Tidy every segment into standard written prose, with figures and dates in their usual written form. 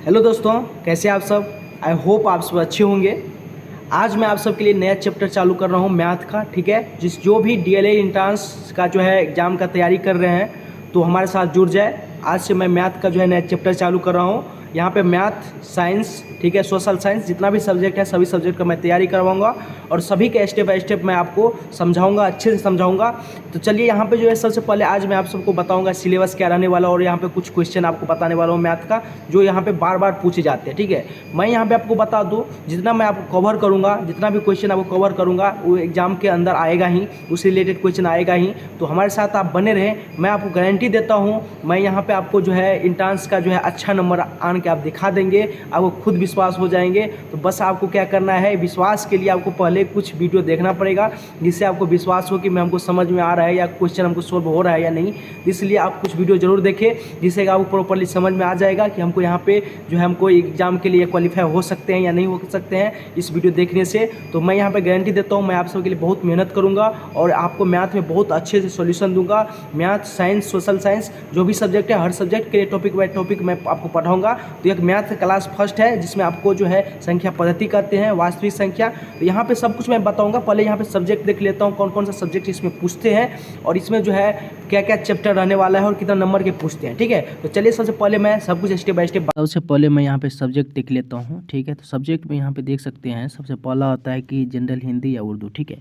Hello दोस्तों, कैसे आप सब। आई होप आप सब अच्छे होंगे। आज मैं आप सबके लिए नया चैप्टर चालू कर रहा हूँ मैथ का। ठीक है, जो भी डीएलएड एंट्रेंस का जो है एग्ज़ाम का तैयारी कर रहे हैं तो हमारे साथ जुड़ जाए। आज से मैं मैथ का जो है नया चैप्टर चालू कर रहा हूँ। यहाँ पे मैथ, साइंस, ठीक है, सोशल साइंस, जितना भी सब्जेक्ट है सभी सब्जेक्ट का मैं तैयारी करवाऊँगा और सभी के स्टेप बाय स्टेप मैं आपको समझाऊँगा, अच्छे से समझाऊँगा। तो चलिए यहाँ पे जो है सबसे पहले आज मैं आप सबको बताऊँगा सिलेबस क्या रहने वाला, और यहाँ पे कुछ क्वेश्चन आपको बताने वाला हूँ मैथ का, जो यहाँ पे बार बार पूछे जाते हैं। ठीक है, मैं यहाँ पे आपको बता दूँ, जितना मैं आपको कवर करूँगा, जितना भी क्वेश्चन आपको कवर करूँगा वो एग्जाम के अंदर आएगा ही, उससे रिलेटेड क्वेश्चन आएगा ही। तो हमारे साथ आप बने रहें, मैं आपको गारंटी देता हूँ। मैं यहाँ पे आपको जो है इंट्रांस का जो है अच्छा नंबर आन के आप दिखा देंगे, आपको खुद विश्वास हो जाएंगे। तो बस आपको क्या करना है, विश्वास के लिए आपको पहले कुछ वीडियो देखना पड़ेगा, जिससे आपको विश्वास हो कि मैं हमको समझ में आ रहा है या क्वेश्चन हमको सोल्व हो रहा है या नहीं। इसलिए आप कुछ वीडियो जरूर देखें, जिससे आपको प्रॉपर्ली समझ में आ जाएगा कि हमको यहाँ पे जो है हमको एग्जाम के लिए क्वालिफाई हो सकते हैं या नहीं हो सकते हैं इस वीडियो देखने से। तो मैं यहाँ पे गारंटी देता हूँ, मैं आप सबके लिए बहुत मेहनत करूँगा और आपको मैथ में बहुत अच्छे से सॉल्यूशन दूंगा। मैथ, साइंस, सोशल साइंस, जो भी सब्जेक्ट है हर सब्जेक्ट के लिए टॉपिक बाय टॉपिक मैं आपको पढ़ाऊँगा। तो एक मैथ क्लास फर्स्ट है जिसमें आपको जो है संख्या पद्धति कहते हैं, वास्तविक संख्या। तो यहाँ पे सब कुछ मैं बताऊँगा। पहले यहाँ पे सब्जेक्ट देख लेता हूँ, कौन कौन सा सब्जेक्ट इसमें पूछते हैं और इसमें जो है क्या क्या चैप्टर रहने वाला है और कितना नंबर के पूछते हैं। ठीक है, तो चलिए सबसे पहले मैं सब कुछ स्टेप बाय स्टेप। सबसे पहले मैं यहाँ पे सब्जेक्ट देख लेता हूँ। ठीक है, तो सब्जेक्ट में यहाँ पे देख सकते हैं सबसे पहला आता है कि जनरल हिंदी या उर्दू। ठीक है,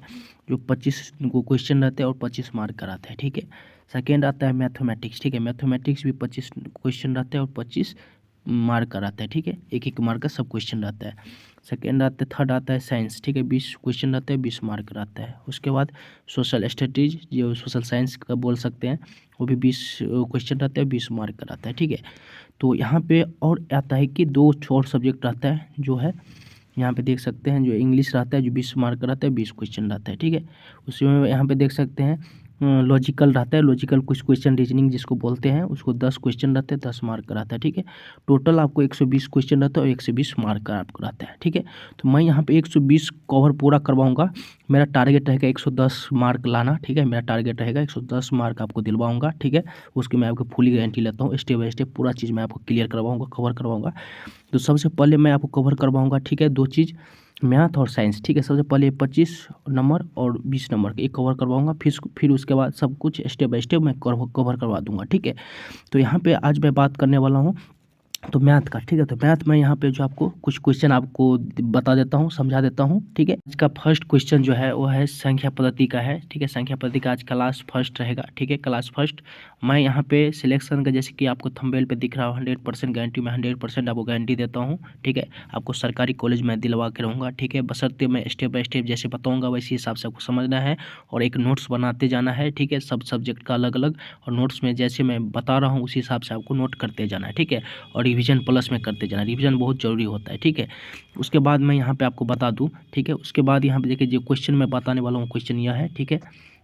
जो 25 को क्वेश्चन रहते हैं और 25 मार्क का रहता है। ठीक है, सेकेंड आता है मैथमेटिक्स। ठीक है, मैथमेटिक्स भी 25 क्वेश्चन रहते हैं और 25 मार्क का रहता है। ठीक है, एक एक मार्क का सब क्वेश्चन रहता है। सेकेंड आता है, थर्ड आता है साइंस। ठीक है, 20 क्वेश्चन रहते हैं, 20 मार्क रहता है। उसके बाद सोशल स्टडीज, जो सोशल साइंस का बोल सकते हैं, वो भी 20 क्वेश्चन रहते हैं, 20 मार्क का रहता है। ठीक है, तो यहाँ पे और आता है कि दो और सब्जेक्ट रहता है, जो है यहाँ पे देख सकते हैं, जो इंग्लिश रहता है, जो 20 मार्क का रहता है, 20 क्वेश्चन रहता है। ठीक है, उसमें यहाँ पे देख सकते हैं लॉजिकल रहता है, लॉजिकल कुछ क्वेश्चन रीजनिंग जिसको बोलते हैं, उसको 10 क्वेश्चन रहते हैं, 10 मार्क का रहता है। ठीक है, टोटल आपको 120 क्वेश्चन रहता है और 120 मार्क का आपको रहता है। ठीक है, तो मैं यहाँ पे 120 कवर पूरा करवाऊंगा। मेरा टारगेट रहेगा 110 मार्क लाना। ठीक है, मेरा टारगेट रहेगा 110 मार्क आपको दिलवाऊंगा। ठीक है, उसकी मैं आपको फुली गारंटी लेता हूँ, स्टेप बाय स्टेप पूरा चीज़ मैं आपको क्लियर करवाऊंगा, कवर करवाऊंगा। तो सबसे पहले मैं आपको कवर करवाऊंगा, ठीक है, दो चीज़, मैथ और साइंस। ठीक है, सबसे पहले 25 नंबर और 20 नंबर एक कवर करवाऊंगा, फिर उसके बाद सब कुछ स्टेप बाय स्टेप मैं कवर करवा दूंगा। ठीक है, तो यहाँ पे आज मैं बात करने वाला हूँ तो मैथ का। ठीक है, तो मैथ में यहाँ पे जो आपको कुछ क्वेश्चन आपको बता देता हूँ, समझा देता हूँ। ठीक है, आज का फर्स्ट क्वेश्चन जो है वो है संख्या पद्धति का है। ठीक है, संख्या पद्धति का आज क्लास फर्स्ट रहेगा। ठीक है, क्लास फर्स्ट। मैं यहाँ पे सिलेक्शन का, जैसे कि आपको थंबनेल पे दिख रहा हो, 100% गारंटी, मैं 100% आपको गारंटी देता हूँ। ठीक है, आपको सरकारी कॉलेज में दिलवा के रहूँगा। ठीक है, बशर्ते मैं स्टेप बाय स्टेप जैसे बताऊँगा वैसे हिसाब से आपको समझना है और एक नोट्स बनाते जाना है। ठीक है, सब सब्जेक्ट का अलग अलग, और नोट्स में जैसे मैं बता रहा हूँ उसी हिसाब से आपको नोट करते जाना है। ठीक है, और रिवीजन प्लस में करते जाना, रिवीजन बहुत ज़रूरी होता है। ठीक है, उसके बाद मैं यहाँ पे आपको बता दूँ। ठीक है, उसके बाद यहाँ पे देखिए जो क्वेश्चन मैं बताने वाला हूँ, क्वेश्चन यह है। ठीक है,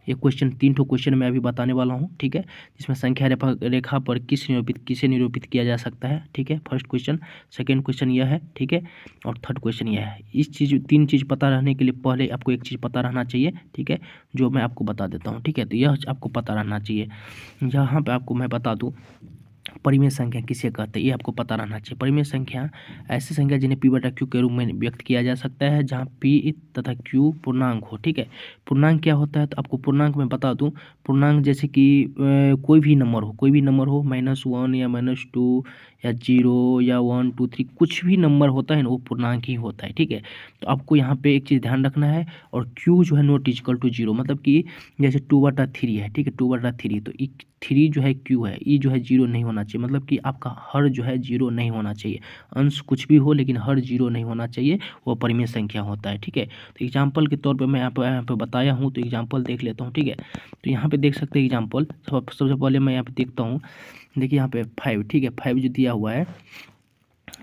ये क्वेश्चन 3 क्वेश्चन मैं अभी बताने वाला हूँ। ठीक है, जिसमें संख्या रेखा पर किसे निरूपित किया जा सकता है। ठीक है, फर्स्ट क्वेश्चन, सेकेंड क्वेश्चन यह है। ठीक है, और थर्ड क्वेश्चन यह है। इस चीज़ 3 चीज़ पता रहने के लिए पहले आपको एक चीज़ पता रहना चाहिए। ठीक है, जो मैं आपको बता देता हूँ। ठीक है, तो यह आपको पता रहना चाहिए। यहाँ पर आपको मैं बता दूँ, परिमेय संख्या किसे कहते हैं, ये आपको पता रहना चाहिए। परिमेय संख्या ऐसी संख्या जिन्हें पी बटा क्यू के रूप में व्यक्त किया जा सकता है, जहाँ पी तथा क्यू पूर्णांक हो। ठीक है, पूर्णांक क्या होता है, तो आपको पूर्णांक मैं बता दूं। पूर्णांक जैसे कि कोई भी नंबर हो, -1 या -2 या 0 या 1 2 3, कुछ भी नंबर होता है ना, वो पूर्णांक ही होता है। ठीक है, तो आपको यहाँ पे एक चीज़ ध्यान रखना है, और क्यू जो है नॉट इक्वल टू 0, मतलब कि जैसे 2/3 है। ठीक है, 2/3, तो 3 जो है क्यू है, ई जो है 0 नहीं होना चाहिए, मतलब कि आपका हर जो है 0 नहीं होना चाहिए। अंश कुछ भी हो लेकिन हर 0 नहीं होना चाहिए, वो परिमेय संख्या होता है। ठीक है, तो एग्जाम्पल के तौर पे मैं यहाँ पे बताया हूँ, तो एग्जाम्पल देख लेता हूँ। ठीक है, तो यहाँ पे देख सकते हैं एग्जाम्पल। सबसे पहले मैं यहाँ पे देखता हूँ, देखिए यहाँ पे 5। ठीक है, 5 जो दिया हुआ है।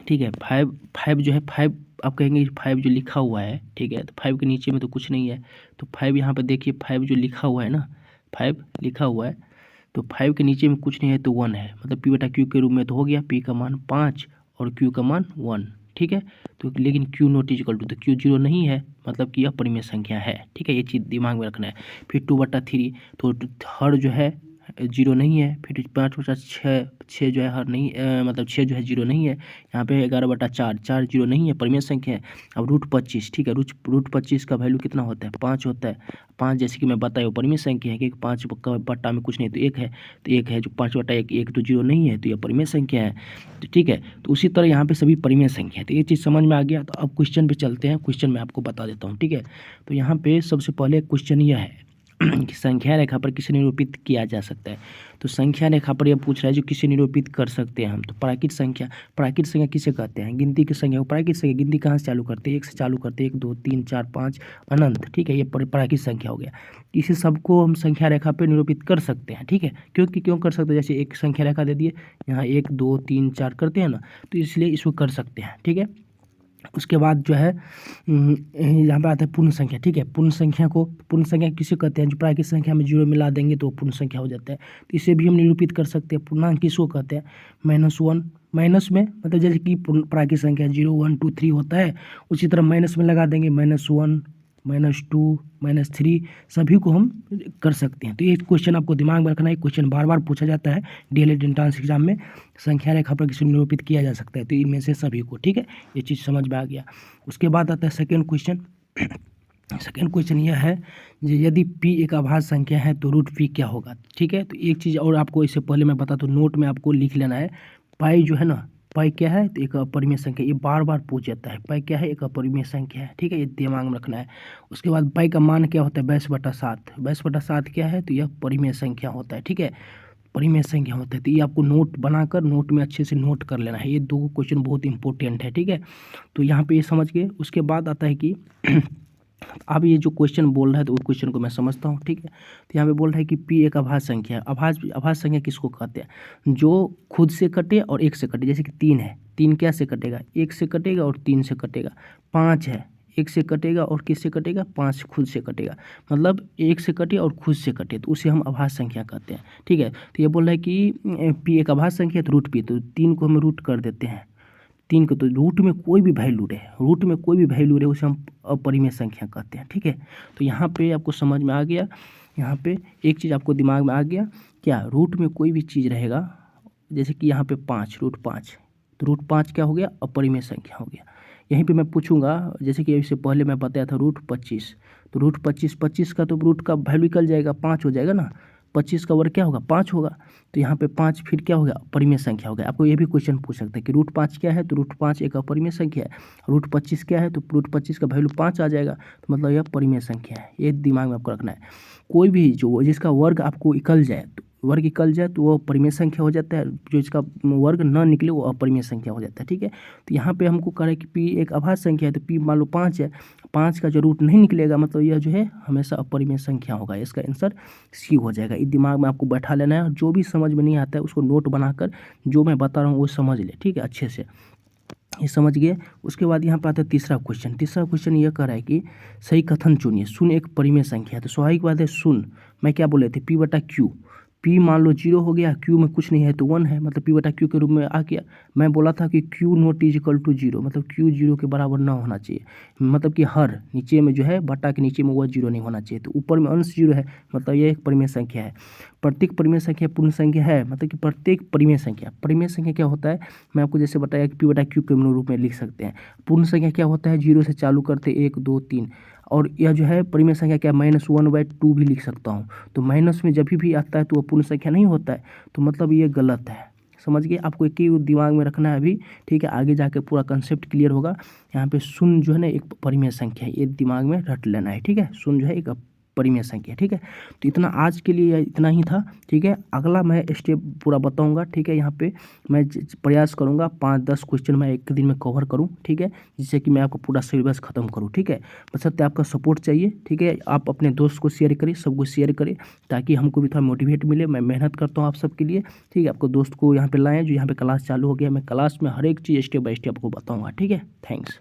ठीक है, 5 जो है, 5 आप कहेंगे 5 जो लिखा हुआ है। ठीक है, तो 5 के नीचे में तो कुछ नहीं है, तो 5 यहाँ पे देखिए, 5 जो लिखा हुआ है ना, 5 लिखा हुआ है, तो 5 के नीचे में कुछ नहीं है तो 1 है, मतलब पी बटा क्यू के रूप में तो हो गया, पी का मान 5 और क्यू का मान 1। ठीक है, तो लेकिन क्यू नॉट इक्वल टू, तो क्यू 0 नहीं है, मतलब कि यह परिमेय संख्या है। ठीक है, ये चीज़ दिमाग में रखना है। फिर 2/3, तो हर जो है जीरो नहीं है, फिर 5 × 6, 6 जो है हर नहीं, मतलब 6 जो है जीरो नहीं है। यहाँ पे 11/4, 4 जीरो नहीं है, परिमेय संख्या है। अब √25, ठीक है, √25 का वैल्यू कितना होता है, 5 होता है। 5 जैसे कि मैं बताया वो परिमेय संख्या है, क्योंकि 5 का बट्टा में कुछ नहीं तो 1 है, तो 1 है, जो 5/1, 1 तो जीरो नहीं है, तो यह परिमेय संख्या है। तो ठीक है, तो उसी तरह यहाँ पे सभी परिमेय संख्या है। तो ये चीज़ समझ में आ गया। तो अब क्वेश्चन पे चलते हैं, क्वेश्चन मैं आपको बता देता हूँ, ठीक है। तो यहाँ पे सबसे पहले क्वेश्चन यह है कि संख्या रेखा पर किसे निरूपित किया जा सकता है। तो संख्या रेखा पर यह पूछ रहा है जो किसे निरूपित कर सकते हैं हम। तो प्राकृत संख्या किसे कहते हैं, गिनती की संख्या को प्राकृत संख्या, गिनती कहाँ से चालू करते हैं, 1 से चालू करते हैं, 1 2 3 4 5 अनंत, ठीक है, ये प्राकृत संख्या हो गया। इसे सबको हम संख्या रेखा पर निरूपित कर सकते हैं, ठीक है। क्यों कर सकते हैं, जैसे एक संख्या रेखा दे दिए, यहाँ 1 2 3 4 करते हैं ना, तो इसलिए इसको कर सकते हैं, ठीक है। उसके बाद जो है यहाँ पे आता है पूर्ण संख्या, ठीक है। पूर्ण संख्या किसे कहते हैं, जो प्राकृत संख्या में जीरो मिला देंगे तो वो पूर्ण संख्या हो जाता है। तो इसे भी हम निरूपित कर सकते हैं। पूर्णांक किसको कहते हैं, -1, माइनस में मतलब जैसे कि प्राकृत संख्या 0 1 2 3 होता है, उसी तरह माइनस में लगा देंगे, -1 -2 -3 सभी को हम कर सकते हैं। तो ये क्वेश्चन आपको दिमाग में रखना है, क्वेश्चन बार बार पूछा जाता है डीएलएड एंट्रेंस एग्जाम में, संख्या रेखा पर किसे निरूपित किया जा सकता है, तो इनमें से सभी को, ठीक है, ये चीज़ समझ में आ गया। उसके बाद आता है सेकेंड क्वेश्चन। सेकेंड क्वेश्चन यह है यदि p एक अभाज्य संख्या है तो √p क्या होगा, ठीक है। तो एक चीज़ और आपको इससे पहले मैं बता दूँ, नोट में आपको लिख लेना है, पाई जो है ना, पाई क्या है, तो एक अपरिमेय संख्या, ये बार बार पूछ जाता है, पाई क्या है, एक अपरिमेय संख्या है, ठीक है, ये दिमाग में रखना है। उसके बाद पाई का मान क्या होता है, 22/7, 22/7 क्या है, तो यह परिमेय संख्या होता है, ठीक है, परिमेय संख्या होता है। तो ये आपको नोट बनाकर नोट में अच्छे से नोट कर लेना है, ये दो क्वेश्चन बहुत इंपॉर्टेंट है, ठीक है। तो यहाँ पे ये समझ गए। उसके बाद आता है कि अब ये जो क्वेश्चन बोल रहा है तो उस क्वेश्चन को मैं समझता हूँ, ठीक है। तो यहाँ पे बोल रहा है कि p एक अभाज्य संख्या है। अभाज्य संख्या किसको कहते हैं, जो खुद से कटे और 1 से कटे। जैसे कि 3 है, 3 क्या से कटेगा, 1 से कटेगा और 3 से कटेगा। 5 है, 1 से कटेगा और किससे कटेगा, 5 खुद से कटेगा, मतलब 1 से कटे और खुद से कटे, तो उसे हम अभाज्य संख्या कहते हैं, ठीक है। तो ये बोल रहा है कि p एक अभाज्य संख्या है तो √p, तो 3 को हम रूट कर देते हैं, 3 को, तो रूट में कोई भी वैल्यू रहे उसे हम अपरिमेय संख्या कहते हैं, ठीक है। तो यहाँ पे आपको समझ में आ गया। यहाँ पे एक चीज़ आपको दिमाग में आ गया, क्या, रूट में कोई भी चीज़ रहेगा, जैसे कि यहाँ पे 5, √5, तो √5 क्या हो गया, अपरिमेय संख्या हो गया। यहीं पे मैं पूछूंगा, जैसे कि इससे पहले मैं बताया था √25, तो √25 का तो रूट का वैल्यू निकल जाएगा, 5 हो जाएगा ना, 25 का वर्ग क्या होगा, 5 होगा, तो यहाँ पे 5 फिर क्या हो गया, अपरिमेय संख्या हो गया। आपको ये भी क्वेश्चन पूछ सकते हैं कि √5 क्या है, तो √5 एक अपरिमेय संख्या है। √25 क्या है, तो √25 का वैल्यू 5 आ जाएगा, तो मतलब यह परिमेय संख्या है। ये दिमाग में आपको रखना है। कोई भी जो जिसका वर्ग आपको निकल जाए, तो वो परिमेय संख्या हो जाता है, जो इसका वर्ग न निकले वो अपरिमेय संख्या हो जाता है, ठीक है। तो यहाँ पे हमको कह रहा है कि p एक अभाज्य संख्या है, तो p मान लो 5 है, 5 का जो रूट नहीं निकलेगा, मतलब यह जो है हमेशा अपरिमेय संख्या होगा, इसका आंसर सी हो जाएगा। इस दिमाग में आपको बैठा लेना है, और जो भी समझ में नहीं आता है उसको नोट बनाकर जो मैं बता रहा हूँ वो समझ ले, ठीक है, अच्छे से, ये समझ गए। उसके बाद यहाँ पर आता है तीसरा क्वेश्चन यह कह रहा है कि सही कथन चुनिए, शून्य एक परिमेय संख्या है। तो स्वाभाविक बात है, शून्य मैं क्या बोले थे, p/q, p मान लो 0 हो गया, q में कुछ नहीं है तो 1 है, मतलब p/q के रूप में आ गया। मैं बोला था कि q not is equal to 0, मतलब q 0 के बराबर ना होना चाहिए, मतलब कि हर नीचे में जो है बटा के नीचे में वह 0 नहीं होना चाहिए, तो ऊपर में अंश 0 है, मतलब यह एक परिमेय संख्या है। प्रत्येक परिमेय संख्या पूर्ण संख्या है, मतलब कि प्रत्येक परिमेय संख्या क्या होता है, मैं आपको जैसे बताया कि p/q के रूप में लिख सकते हैं। पूर्ण संख्या क्या होता है, 0 से चालू करते 1 2 3, और यह जो है परिमेय संख्या क्या, -1/2 भी लिख सकता हूँ। तो माइनस में जब भी आता है तो वह पूर्ण संख्या नहीं होता है, तो मतलब ये गलत है। समझ गए, आपको एक ही दिमाग में रखना है अभी, ठीक है, आगे जाके पूरा कंसेप्ट क्लियर होगा। यहाँ पे शून्य जो है ना एक परिमेय संख्या है, ये दिमाग में रट लेना है, ठीक है, शून्य जो है एक परिमेय संख्या, ठीक है। तो इतना आज के लिए इतना ही था, ठीक है। अगला मैं स्टेप पूरा बताऊंगा, ठीक है। यहाँ पे मैं प्रयास करूंगा 5-10 क्वेश्चन मैं एक दिन में कवर करूं, ठीक है, जिससे कि मैं आपको पूरा सिलेबस खत्म करूं, ठीक है। बशर्ते आपका सपोर्ट चाहिए, ठीक है। आप अपने दोस्त को शेयर करें, सबको शेयर करें, ताकि हमको भी थोड़ा मोटिवेट मिले। मैं मेहनत करता हूँ आप सबके लिए, ठीक है। आपको दोस्त को यहाँ पर लाएँ, जो यहाँ पर क्लास चालू हो गया, मैं क्लास में हर एक चीज़ स्टेप बाय स्टेप आपको बताऊँगा, ठीक है। थैंक्स।